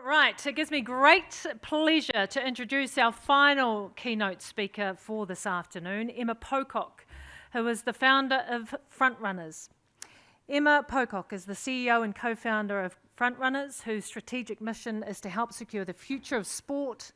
Right, it gives me great pleasure to introduce our final keynote speaker for this afternoon, Emma Pocock, who is the founder of Frontrunners. Emma Pocock is the CEO and co-founder of Frontrunners, whose strategic mission is to help secure the future of sport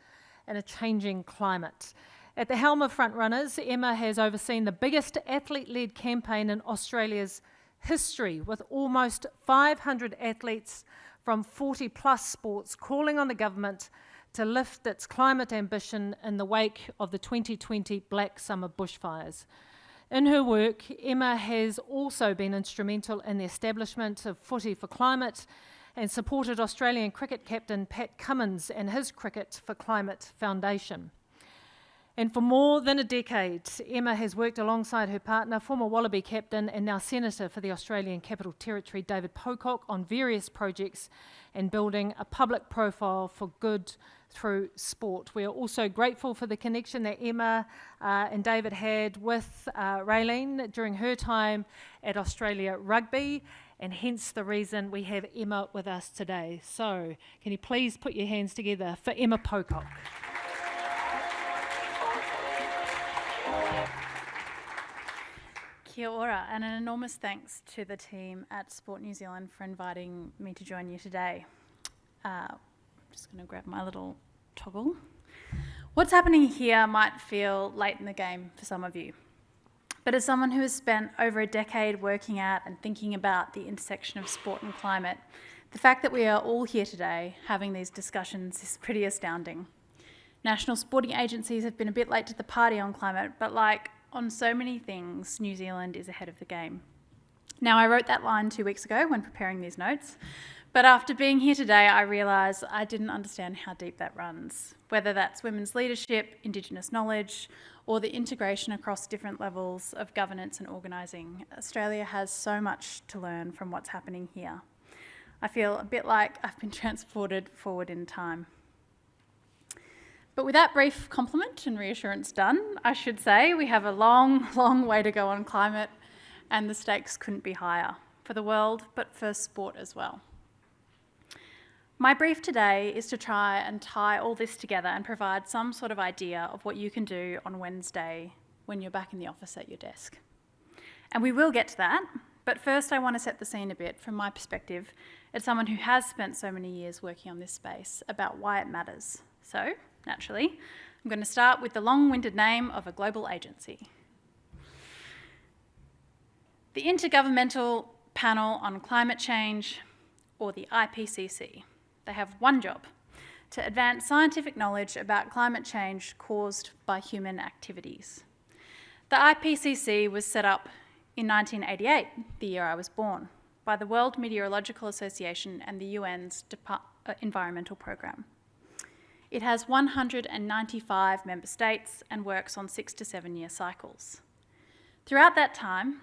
in a changing climate. At the helm of Frontrunners, Emma has overseen the biggest athlete-led campaign in Australia's history, with almost 500 athletes from 40-plus sports calling on the government to lift its climate ambition in the wake of the 2020 Black Summer bushfires. In her work, Emma has also been instrumental in the establishment of Footy for Climate and supported Australian cricket captain Pat Cummins and his Cricket for Climate Foundation. And for more than a decade, Emma has worked alongside her partner, former Wallaby captain and now Senator for the Australian Capital Territory, David Pocock, on various projects and building a public profile for good through sport. We are also grateful for the connection that Emma and David had with Raylene during her time at Australia Rugby, and hence the reason we have Emma with us today. So, can you please put your hands together for Emma Pocock? Kia ora, and an enormous thanks to the team at Sport New Zealand for inviting me to join you today. I'm just going to grab my little toggle. What's happening here might feel late in the game for some of you, but as someone who has spent over a decade working at and thinking about the intersection of sport and climate, the fact that we are all here today having these discussions is pretty astounding. National sporting agencies have been a bit late to the party on climate, but like on so many things, New Zealand is ahead of the game. Now, I wrote that line 2 weeks ago when preparing these notes, but after being here today, I realised I didn't understand how deep that runs, whether that's women's leadership, Indigenous knowledge, or the integration across different levels of governance and organising. Australia has so much to learn from what's happening here. I feel a bit like I've been transported forward in time. But with that brief compliment and reassurance done, I should say we have a long, long way to go on climate, and the stakes couldn't be higher for the world, but for sport as well. My brief today is to try and tie all this together and provide some sort of idea of what you can do on Wednesday when you're back in the office at your desk. And we will get to that, but first I want to set the scene a bit from my perspective as someone who has spent so many years working on this space about why it matters. So, naturally, I'm going to start with the long-winded name of a global agency. The Intergovernmental Panel on Climate Change, or the IPCC. They have one job: to advance scientific knowledge about climate change caused by human activities. The IPCC was set up in 1988, the year I was born, by the World Meteorological Association and the UN's Environmental Programme. It has 195 member states and works on 6 to 7 year cycles. Throughout that time,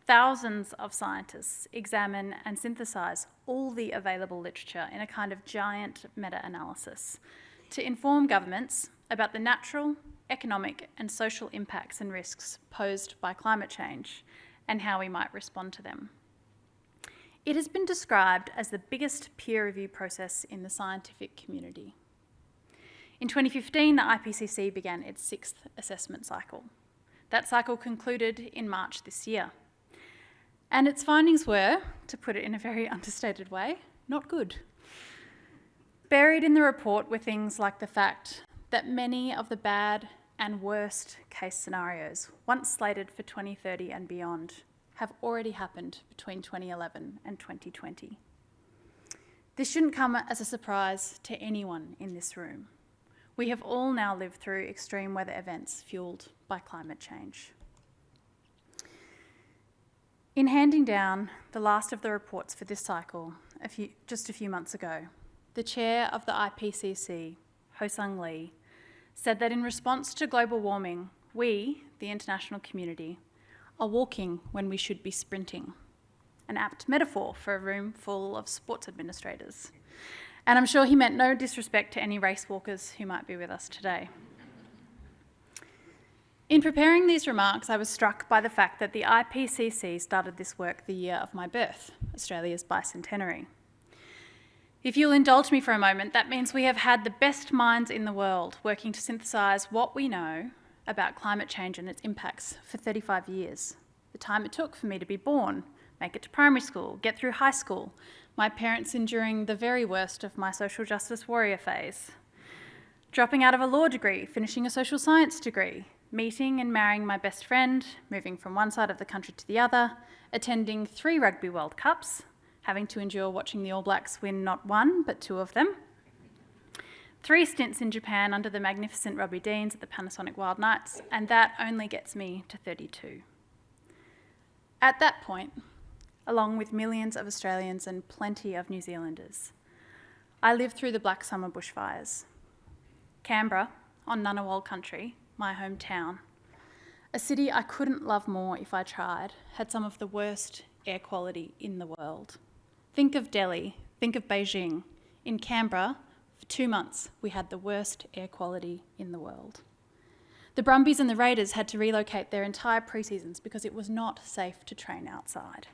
thousands of scientists examine and synthesize all the available literature in a kind of giant meta-analysis to inform governments about the natural, economic, and social impacts and risks posed by climate change and how we might respond to them. It has been described as the biggest peer review process in the scientific community. In 2015, the IPCC began its 6th assessment cycle. That cycle concluded in March this year. And its findings were, to put it in a very understated way, not good. Buried in the report were things like the fact that many of the bad and worst case scenarios, once slated for 2030 and beyond, have already happened between 2011 and 2020. This shouldn't come as a surprise to anyone in this room. We have all now lived through extreme weather events fueled by climate change. In handing down the last of the reports for this cycle just a few months ago, the chair of the IPCC, Ho-Sung Lee, said that in response to global warming, we, the international community, are walking when we should be sprinting. An apt metaphor for a room full of sports administrators. And I'm sure he meant no disrespect to any race walkers who might be with us today. In preparing these remarks, I was struck by the fact that the IPCC started this work the year of my birth, Australia's bicentenary. If you'll indulge me for a moment, that means we have had the best minds in the world working to synthesise what we know about climate change and its impacts for 35 years. The time it took for me to be born, make it to primary school, get through high school, my parents enduring the very worst of my social justice warrior phase, dropping out of a law degree, finishing a social science degree, meeting and marrying my best friend, moving from one side of the country to the other, attending 3 Rugby World Cups, having to endure watching the All Blacks win not 1 but 2 of them, 3 stints in Japan under the magnificent Robbie Deans at the Panasonic Wild Knights, and that only gets me to 32. At that point, along with millions of Australians and plenty of New Zealanders, I lived through the Black Summer bushfires. Canberra, on Ngunnawal country, my hometown, a city I couldn't love more if I tried, had some of the worst air quality in the world. Think of Delhi, think of Beijing. In Canberra, for 2 months, we had the worst air quality in the world. The Brumbies and the Raiders had to relocate their entire pre-seasons because it was not safe to train outside.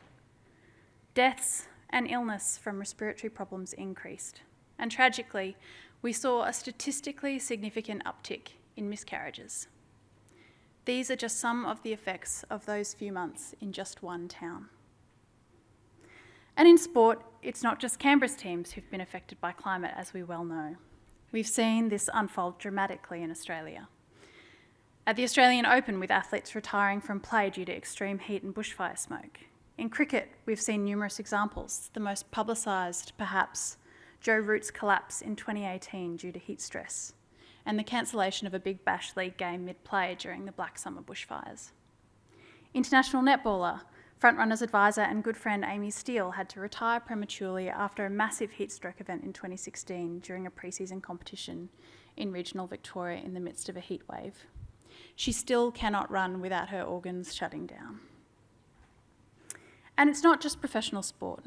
Deaths and illness from respiratory problems increased, and tragically, we saw a statistically significant uptick in miscarriages. These are just some of the effects of those few months in just one town. And in sport, it's not just Canberra's teams who've been affected by climate, as we well know. We've seen this unfold dramatically in Australia. At the Australian Open, with athletes retiring from play due to extreme heat and bushfire smoke. In cricket, we've seen numerous examples, the most publicised, perhaps, Joe Root's collapse in 2018 due to heat stress, and the cancellation of a Big Bash League game mid-play during the Black Summer bushfires. International netballer, Frontrunners advisor and good friend Amy Steele had to retire prematurely after a massive heatstroke event in 2016 during a pre-season competition in regional Victoria in the midst of a heat wave. She still cannot run without her organs shutting down. And it's not just professional sport.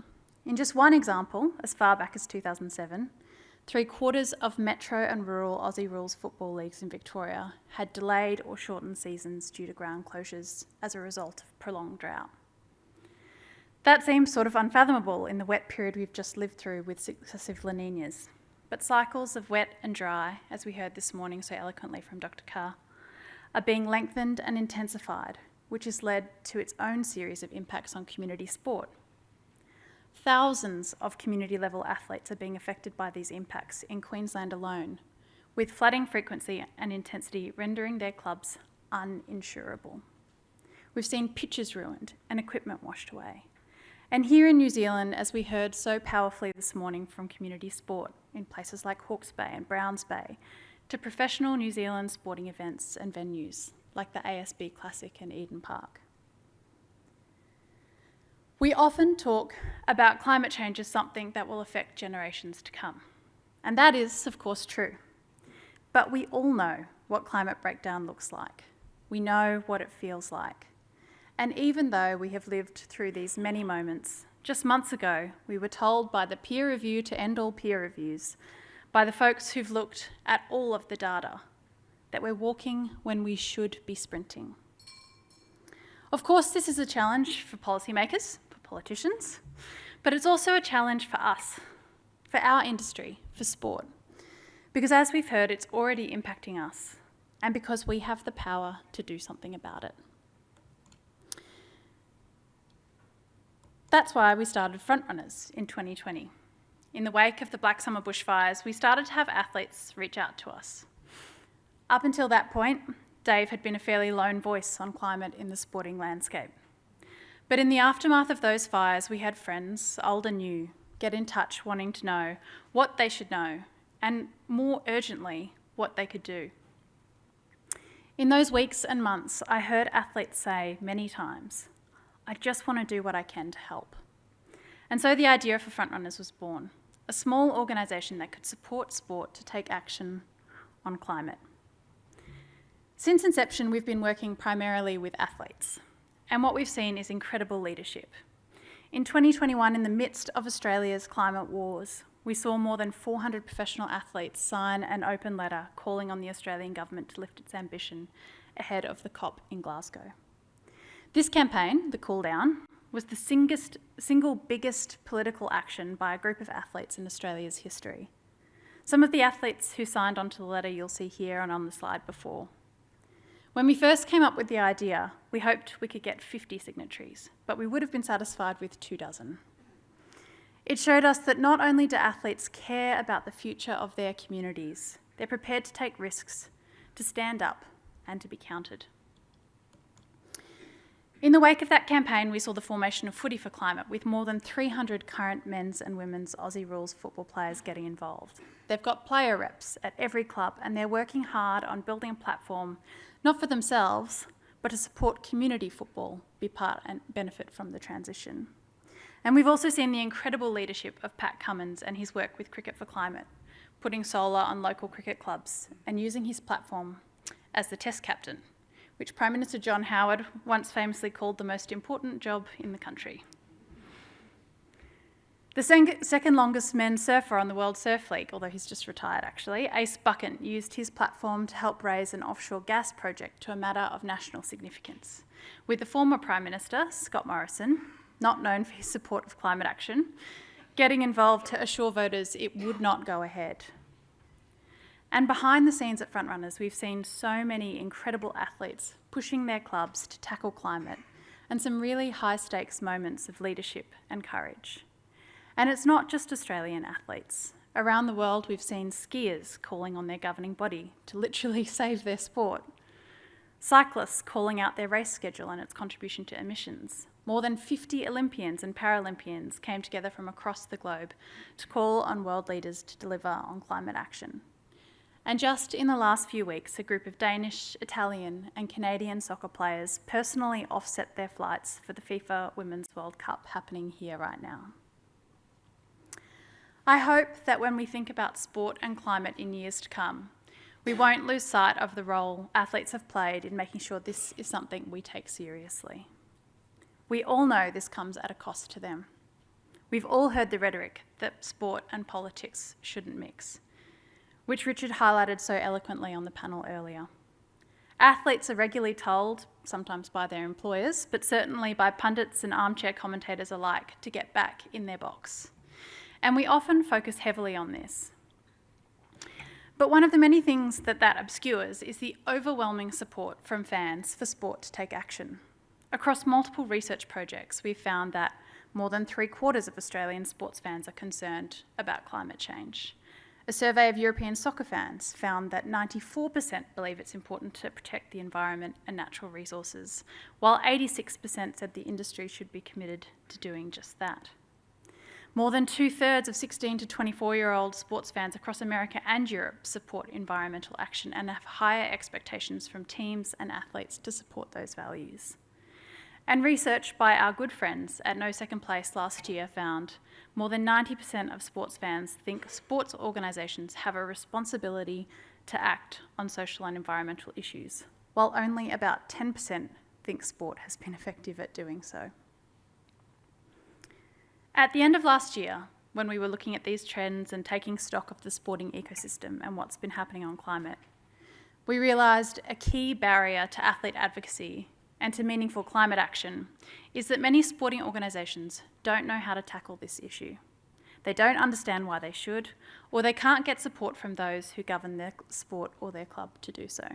In just one example, as far back as 2007, 3/4 of metro and rural Aussie rules football leagues in Victoria had delayed or shortened seasons due to ground closures as a result of prolonged drought. That seems sort of unfathomable in the wet period we've just lived through with successive La Niñas, but cycles of wet and dry, as we heard this morning so eloquently from Dr. Carr, are being lengthened and intensified, which has led to its own series of impacts on community sport. Thousands of community-level athletes are being affected by these impacts in Queensland alone, with flooding frequency and intensity rendering their clubs uninsurable. We've seen pitches ruined and equipment washed away. And here in New Zealand, as we heard so powerfully this morning from community sport in places like Hawke's Bay and Browns Bay, to professional New Zealand sporting events and venues like the ASB Classic and Eden Park. We often talk about climate change as something that will affect generations to come. And that is, of course, true. But we all know what climate breakdown looks like. We know what it feels like. And even though we have lived through these many moments, just months ago, we were told by the peer review to end all peer reviews, by the folks who've looked at all of the data, that we're walking when we should be sprinting. Of course, this is a challenge for policymakers, for politicians, but it's also a challenge for us, for our industry, for sport. Because as we've heard, it's already impacting us, and because we have the power to do something about it. That's why we started Frontrunners in 2020. In the wake of the Black Summer bushfires, we started to have athletes reach out to us. Up until that point, Dave had been a fairly lone voice on climate in the sporting landscape. But in the aftermath of those fires, we had friends, old and new, get in touch wanting to know what they should know, and more urgently, what they could do. In those weeks and months, I heard athletes say many times, I just want to do what I can to help. And so the idea for Frontrunners was born, a small organisation that could support sport to take action on climate. Since inception, we've been working primarily with athletes, and what we've seen is incredible leadership. In 2021, in the midst of Australia's climate wars, we saw more than 400 professional athletes sign an open letter calling on the Australian government to lift its ambition ahead of the COP in Glasgow. This campaign, the Cool Down, was the single biggest political action by a group of athletes in Australia's history. Some of the athletes who signed onto the letter you'll see here and on the slide before. When we first came up with the idea, we hoped we could get 50 signatories, but we would have been satisfied with 24. It showed us that not only do athletes care about the future of their communities, they're prepared to take risks, to stand up, and to be counted. In the wake of that campaign, we saw the formation of Footy for Climate, with more than 300 current men's and women's Aussie rules football players getting involved. They've got player reps at every club, and they're working hard on building a platform, not for themselves, but to support community football, be part and benefit from the transition. And we've also seen the incredible leadership of Pat Cummins and his work with Cricket for Climate, putting solar on local cricket clubs and using his platform as the test captain, which Prime Minister John Howard once famously called the most important job in the country. The second longest men's surfer on the World Surf League, although he's just retired actually, Ace Bucket, used his platform to help raise an offshore gas project to a matter of national significance, with the former Prime Minister, Scott Morrison, not known for his support of climate action, getting involved to assure voters it would not go ahead. And behind the scenes at Frontrunners, we've seen so many incredible athletes pushing their clubs to tackle climate, and some really high-stakes moments of leadership and courage. And it's not just Australian athletes. Around the world, we've seen skiers calling on their governing body to literally save their sport. Cyclists calling out their race schedule and its contribution to emissions. More than 50 Olympians and Paralympians came together from across the globe to call on world leaders to deliver on climate action. And just in the last few weeks, a group of Danish, Italian and Canadian soccer players personally offset their flights for the FIFA Women's World Cup happening here right now. I hope that when we think about sport and climate in years to come, we won't lose sight of the role athletes have played in making sure this is something we take seriously. We all know this comes at a cost to them. We've all heard the rhetoric that sport and politics shouldn't mix, which Richard highlighted so eloquently on the panel earlier. Athletes are regularly told, sometimes by their employers, but certainly by pundits and armchair commentators alike, to get back in their box. And we often focus heavily on this. But one of the many things that obscures is the overwhelming support from fans for sport to take action. Across multiple research projects, we've found that more than 3/4 of Australian sports fans are concerned about climate change. A survey of European soccer fans found that 94% believe it's important to protect the environment and natural resources, while 86% said the industry should be committed to doing just that. More than 2/3 of 16 to 24-year-old sports fans across America and Europe support environmental action and have higher expectations from teams and athletes to support those values. And research by our good friends at No Second Place last year found more than 90% of sports fans think sports organisations have a responsibility to act on social and environmental issues, while only about 10% think sport has been effective at doing so. At the end of last year, when we were looking at these trends and taking stock of the sporting ecosystem and what's been happening on climate, we realised a key barrier to athlete advocacy and to meaningful climate action is that many sporting organisations don't know how to tackle this issue. They don't understand why they should, or they can't get support from those who govern their sport or their club to do so.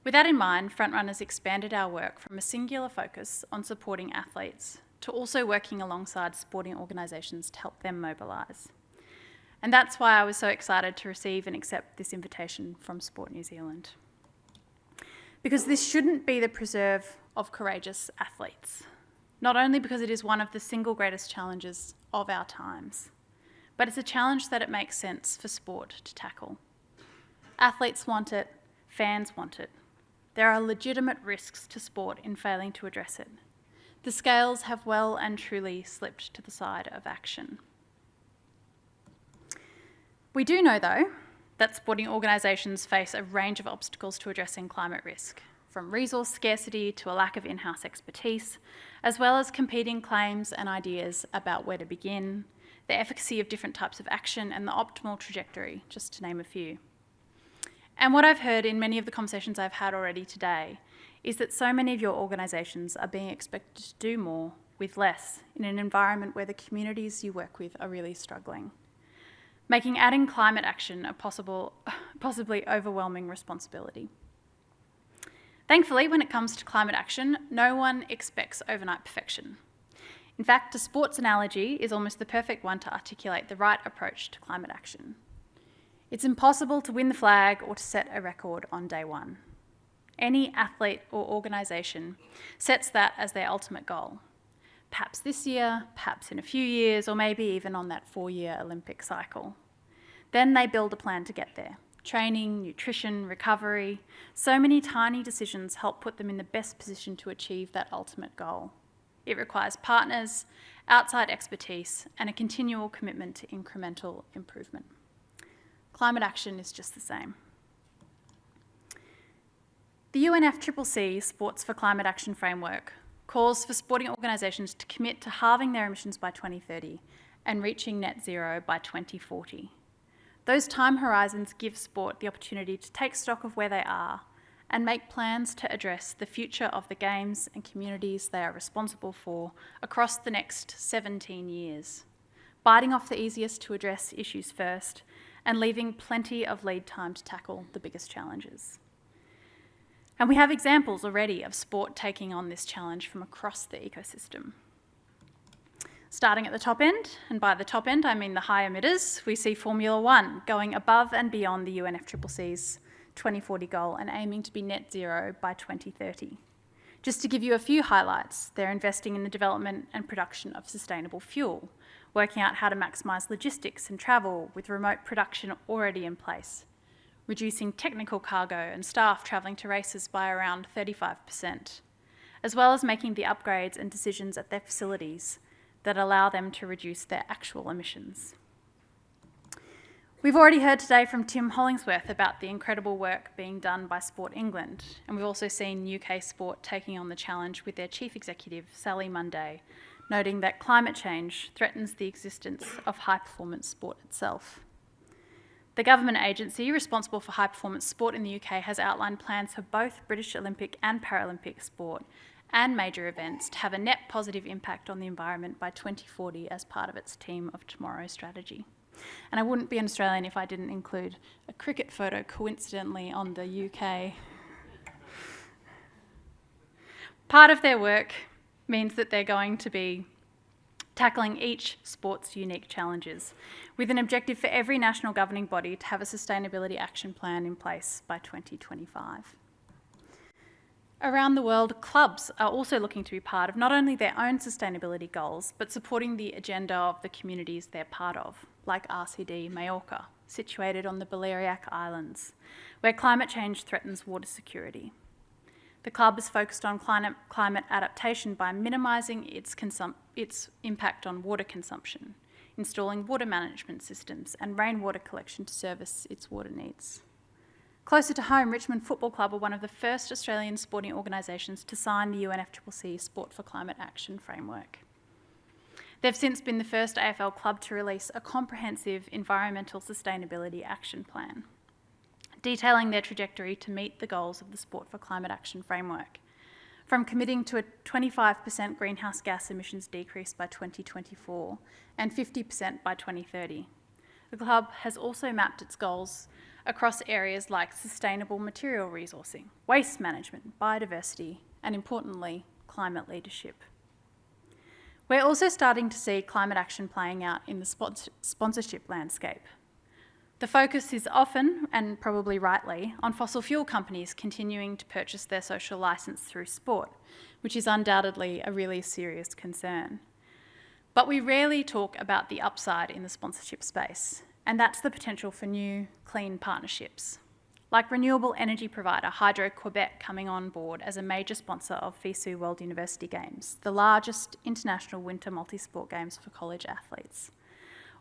With that in mind, Frontrunners expanded our work from a singular focus on supporting athletes to also working alongside sporting organisations to help them mobilise. And that's why I was so excited to receive and accept this invitation from Sport New Zealand. Because this shouldn't be the preserve of courageous athletes, not only because it is one of the single greatest challenges of our times, but it's a challenge that it makes sense for sport to tackle. Athletes want it, fans want it. There are legitimate risks to sport in failing to address it. The scales have well and truly slipped to the side of action. We do know, though, that sporting organisations face a range of obstacles to addressing climate risk, from resource scarcity to a lack of in-house expertise, as well as competing claims and ideas about where to begin, the efficacy of different types of action, and the optimal trajectory, just to name a few. And what I've heard in many of the conversations I've had already today is that so many of your organisations are being expected to do more with less in an environment where the communities you work with are really struggling, making adding climate action a possibly overwhelming responsibility. Thankfully, when it comes to climate action, no one expects overnight perfection. In fact, a sports analogy is almost the perfect one to articulate the right approach to climate action. It's impossible to win the flag or to set a record on day one. Any athlete or organisation sets that as their ultimate goal. Perhaps this year, perhaps in a few years, or maybe even on that 4-year Olympic cycle. Then they build a plan to get there. Training, nutrition, recovery, so many tiny decisions help put them in the best position to achieve that ultimate goal. It requires partners, outside expertise, and a continual commitment to incremental improvement. Climate action is just the same. The UNFCCC Sports for Climate Action Framework calls for sporting organisations to commit to halving their emissions by 2030 and reaching net zero by 2040. Those time horizons give sport the opportunity to take stock of where they are and make plans to address the future of the games and communities they are responsible for across the next 17 years, biting off the easiest to address issues first and leaving plenty of lead time to tackle the biggest challenges. And we have examples already of sport taking on this challenge from across the ecosystem. Starting at the top end, and by the top end I mean the high emitters, we see Formula One going above and beyond the UNFCCC's 2040 goal and aiming to be net zero by 2030. Just to give you a few highlights, they're investing in the development and production of sustainable fuel, working out how to maximise logistics and travel with remote production already in place, reducing technical cargo and staff travelling to races by around 35%, as well as making the upgrades and decisions at their facilities that allow them to reduce their actual emissions. We've already heard today from Tim Hollingsworth about the incredible work being done by Sport England, and we've also seen UK Sport taking on the challenge with their chief executive, Sally Munday, noting that climate change threatens the existence of high-performance sport itself. The government agency responsible for high-performance sport in the UK has outlined plans for both British Olympic and Paralympic sport and major events to have a net positive impact on the environment by 2040 as part of its Team of Tomorrow strategy. And I wouldn't be an Australian if I didn't include a cricket photo coincidentally on the UK. Part of their work means that they're going to be tackling each sport's unique challenges, with an objective for every national governing body to have a sustainability action plan in place by 2025. Around the world, clubs are also looking to be part of not only their own sustainability goals, but supporting the agenda of the communities they're part of, like RCD Mallorca, situated on the Balearic Islands, where climate change threatens water security. The club is focused on climate adaptation by minimising its impact on water consumption, installing water management systems and rainwater collection to service its water needs. Closer to home, Richmond Football Club are one of the first Australian sporting organisations to sign the UNFCCC Sport for Climate Action framework. They've since been the first AFL club to release a comprehensive environmental sustainability action plan, detailing their trajectory to meet the goals of the Sport for Climate Action framework, from committing to a 25% greenhouse gas emissions decrease by 2024 and 50% by 2030. The club has also mapped its goals across areas like sustainable material resourcing, waste management, biodiversity, and importantly, climate leadership. We're also starting to see climate action playing out in the sponsorship landscape. The focus is often, and probably rightly, on fossil fuel companies continuing to purchase their social licence through sport, which is undoubtedly a really serious concern. But we rarely talk about the upside in the sponsorship space, and that's the potential for new, clean partnerships, like renewable energy provider Hydro-Quebec coming on board as a major sponsor of FISU World University Games, the largest international winter multi-sport games for college athletes.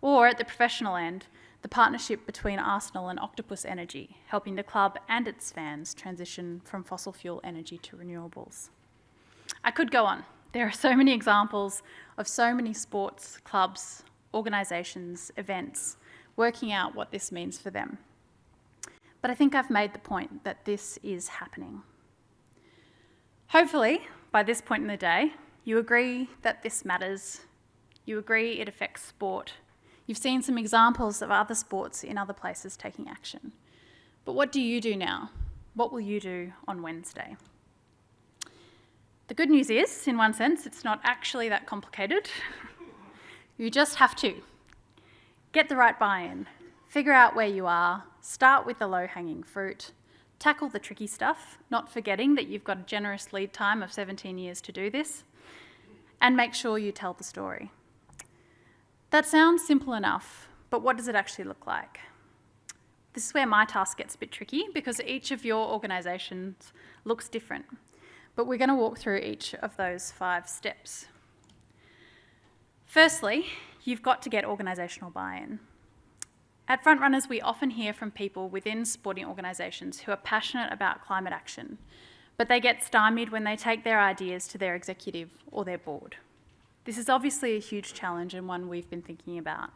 Or at the professional end, the partnership between Arsenal and Octopus Energy, helping the club and its fans transition from fossil fuel energy to renewables. I could go on. There are so many examples of so many sports, clubs, organisations, events, working out what this means for them. But I think I've made the point that this is happening. Hopefully, by this point in the day, You agree that this matters. You agree it affects sport. You've seen some examples of other sports in other places taking action. But what do you do now? What will you do on Wednesday? The good news is, in one sense, it's not actually that complicated. You just have to get the right buy-in, figure out where you are, start with the low-hanging fruit, tackle the tricky stuff, not forgetting that you've got a generous lead time of 17 years to do this, and make sure you tell the story. That sounds simple enough, but what does it actually look like? This is where my task gets a bit tricky because each of your organisations looks different, but we're going to walk through each of those 5 steps. Firstly, you've got to get organisational buy-in. At Frontrunners, we often hear from people within sporting organisations who are passionate about climate action, but they get stymied when they take their ideas to their executive or their board. This is obviously a huge challenge and one we've been thinking about.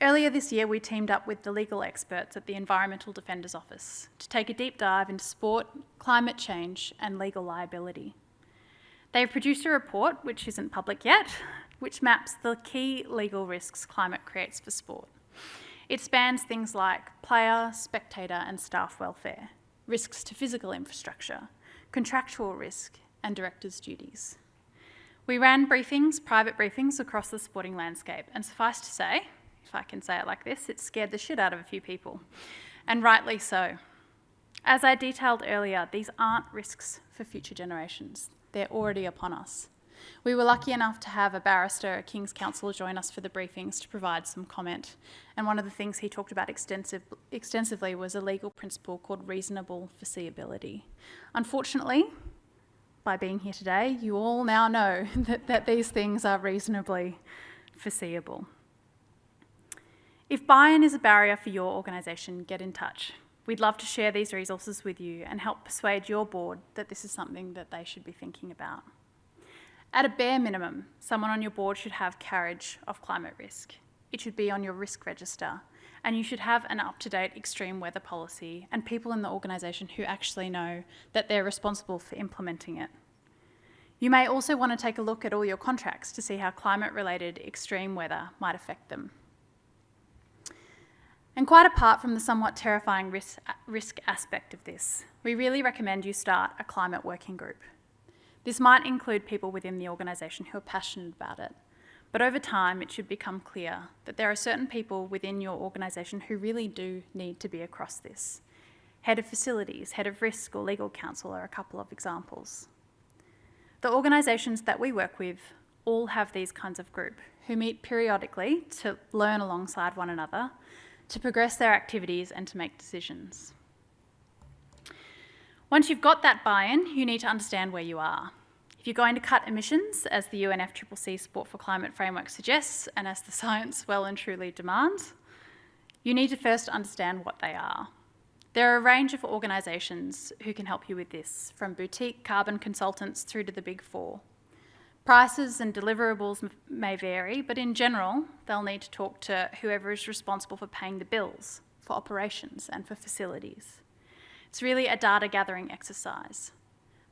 Earlier this year, we teamed up with the legal experts at the Environmental Defenders Office to take a deep dive into sport, climate change, and legal liability. They've produced a report, which isn't public yet, which maps the key legal risks climate creates for sport. It spans things like player, spectator, and staff welfare, risks to physical infrastructure, contractual risk, and directors' duties. We ran briefings, private briefings, across the sporting landscape, and suffice to say, if I can say it like this, it scared the shit out of a few people, and rightly so. As I detailed earlier, these aren't risks for future generations. They're already upon us. We were lucky enough to have a barrister, a King's Counsel, join us for the briefings to provide some comment, and one of the things he talked about extensively was a legal principle called reasonable foreseeability. Unfortunately, by being here today, you all now know that these things are reasonably foreseeable. If buy-in is a barrier for your organisation, get in touch. We'd love to share these resources with you and help persuade your board that this is something that they should be thinking about. At a bare minimum, someone on your board should have carriage of climate risk. It should be on your risk register, and you should have an up-to-date extreme weather policy and people in the organisation who actually know that they're responsible for implementing it. You may also want to take a look at all your contracts to see how climate-related extreme weather might affect them. And quite apart from the somewhat terrifying risk aspect of this, we really recommend you start a climate working group. This might include people within the organisation who are passionate about it, but over time it should become clear that there are certain people within your organisation who really do need to be across this. Head of facilities, head of risk or legal counsel are a couple of examples. The organisations that we work with all have these kinds of group who meet periodically to learn alongside one another, to progress their activities and to make decisions. Once you've got that buy-in, you need to understand where you are. If you're going to cut emissions, as the UNFCCC Sport for Climate Framework suggests, and as the science well and truly demands, you need to first understand what they are. There are a range of organisations who can help you with this, from boutique carbon consultants through to the Big Four. Prices and deliverables may vary, but in general, they'll need to talk to whoever is responsible for paying the bills, for operations and for facilities. It's really a data gathering exercise.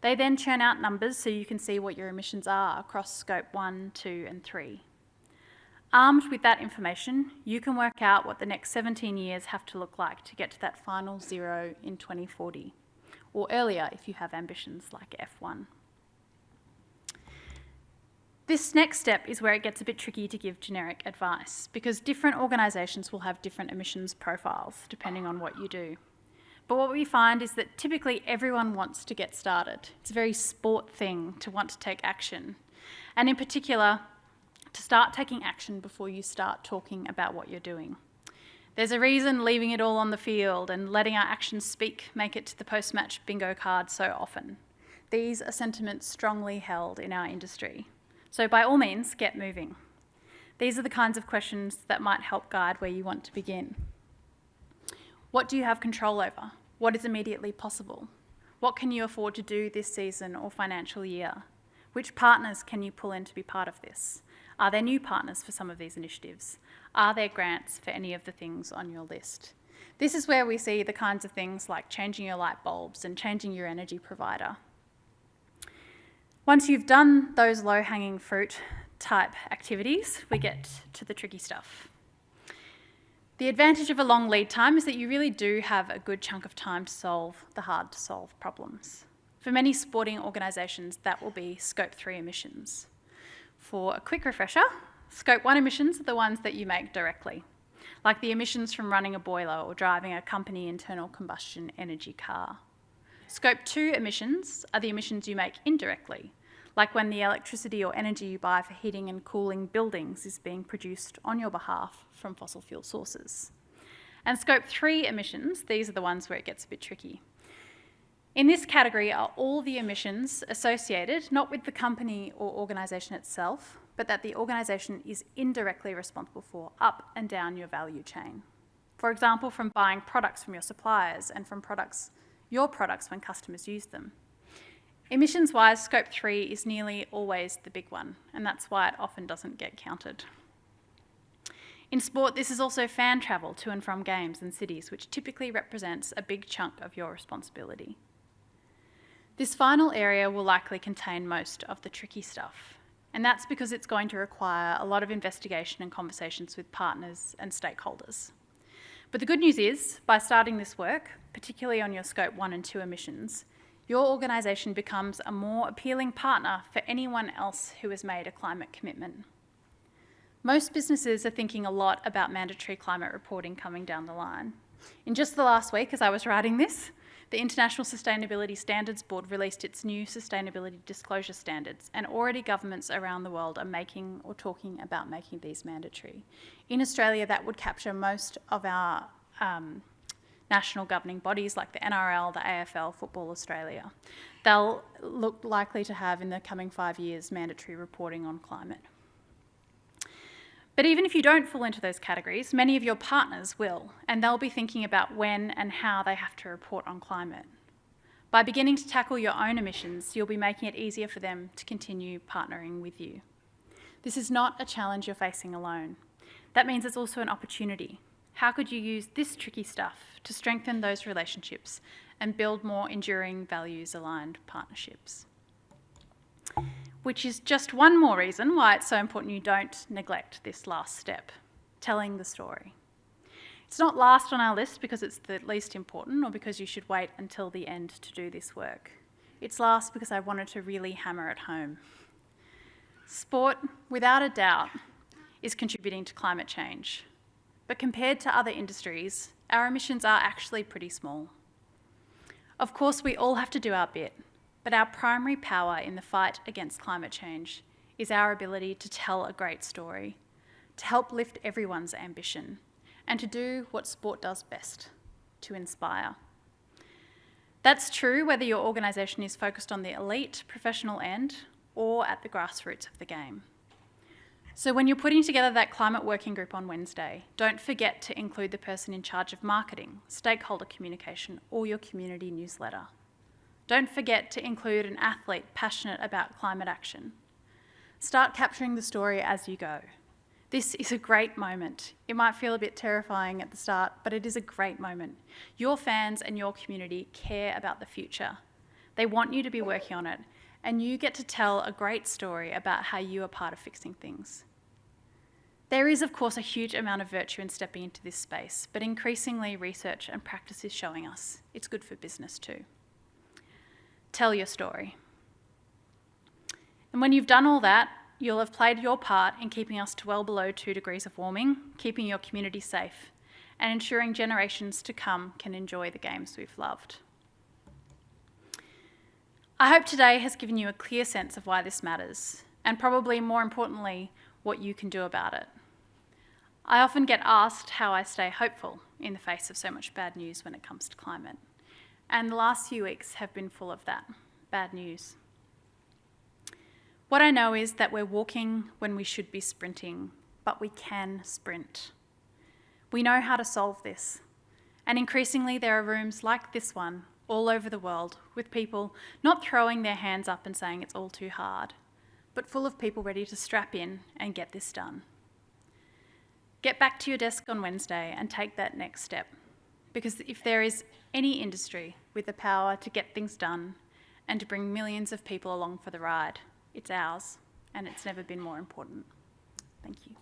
They then churn out numbers so you can see what your emissions are across scope 1, 2 and 3. Armed with that information, you can work out what the next 17 years have to look like to get to that final zero in 2040, or earlier if you have ambitions like F1. This next step is where it gets a bit tricky to give generic advice, because different organisations will have different emissions profiles depending on what you do. But what we find is that typically everyone wants to get started. It's a very sport thing to want to take action. And in particular, to start taking action before you start talking about what you're doing. There's a reason leaving it all on the field and letting our actions speak make it to the post-match bingo card so often. These are sentiments strongly held in our industry. So by all means, get moving. These are the kinds of questions that might help guide where you want to begin. What do you have control over? What is immediately possible? What can you afford to do this season or financial year? Which partners can you pull in to be part of this? Are there new partners for some of these initiatives? Are there grants for any of the things on your list? This is where we see the kinds of things like changing your light bulbs and changing your energy provider. Once you've done those low-hanging fruit type activities, we get to the tricky stuff. The advantage of a long lead time is that you really do have a good chunk of time to solve the hard-to-solve problems. For many sporting organisations, that will be Scope 3 emissions. For a quick refresher, Scope 1 emissions are the ones that you make directly, like the emissions from running a boiler or driving a company internal combustion energy car. Scope 2 emissions are the emissions you make indirectly, like when the electricity or energy you buy for heating and cooling buildings is being produced on your behalf from fossil fuel sources. And Scope 3 emissions, these are the ones where it gets a bit tricky. In this category are all the emissions associated, not with the company or organisation itself, but that the organisation is indirectly responsible for up and down your value chain. For example, from buying products from your suppliers and from your products when customers use them. Emissions-wise, Scope 3 is nearly always the big one, and that's why it often doesn't get counted. In sport, this is also fan travel to and from games and cities, which typically represents a big chunk of your responsibility. This final area will likely contain most of the tricky stuff, and that's because it's going to require a lot of investigation and conversations with partners and stakeholders. But the good news is, by starting this work, particularly on your Scope 1 and 2 emissions, your organisation becomes a more appealing partner for anyone else who has made a climate commitment. Most businesses are thinking a lot about mandatory climate reporting coming down the line. In just the last week, as I was writing this, the International Sustainability Standards Board released its new sustainability disclosure standards, and already governments around the world are making or talking about making these mandatory. In Australia, that would capture most of our national governing bodies like the NRL, the AFL, Football Australia. They'll look likely to have in the coming 5 years mandatory reporting on climate. But even if you don't fall into those categories, many of your partners will, and they'll be thinking about when and how they have to report on climate. By beginning to tackle your own emissions, you'll be making it easier for them to continue partnering with you. This is not a challenge you're facing alone. That means it's also an opportunity. How could you use this tricky stuff to strengthen those relationships and build more enduring values-aligned partnerships? Which is just one more reason why it's so important you don't neglect this last step, telling the story. It's not last on our list because it's the least important or because you should wait until the end to do this work. It's last because I wanted to really hammer it home. Sport, without a doubt, is contributing to climate change. But compared to other industries, our emissions are actually pretty small. Of course, we all have to do our bit, but our primary power in the fight against climate change is our ability to tell a great story, to help lift everyone's ambition, and to do what sport does best, to inspire. That's true whether your organisation is focused on the elite professional end or at the grassroots of the game. So when you're putting together that climate working group on Wednesday, don't forget to include the person in charge of marketing, stakeholder communication, or your community newsletter. Don't forget to include an athlete passionate about climate action. Start capturing the story as you go. This is a great moment. It might feel a bit terrifying at the start, but it is a great moment. Your fans and your community care about the future. They want you to be working on it, and you get to tell a great story about how you are part of fixing things. There is, of course, a huge amount of virtue in stepping into this space, but increasingly research and practice is showing us it's good for business too. Tell your story. And when you've done all that, you'll have played your part in keeping us to well below 2 degrees of warming, keeping your community safe, and ensuring generations to come can enjoy the games we've loved. I hope today has given you a clear sense of why this matters, and probably more importantly, what you can do about it. I often get asked how I stay hopeful in the face of so much bad news when it comes to climate. And the last few weeks have been full of that, bad news. What I know is that we're walking when we should be sprinting, but we can sprint. We know how to solve this. And increasingly there are rooms like this one all over the world with people not throwing their hands up and saying it's all too hard, but full of people ready to strap in and get this done. Get back to your desk on Wednesday and take that next step, because if there is any industry with the power to get things done and to bring millions of people along for the ride. It's ours, and it's never been more important. Thank you.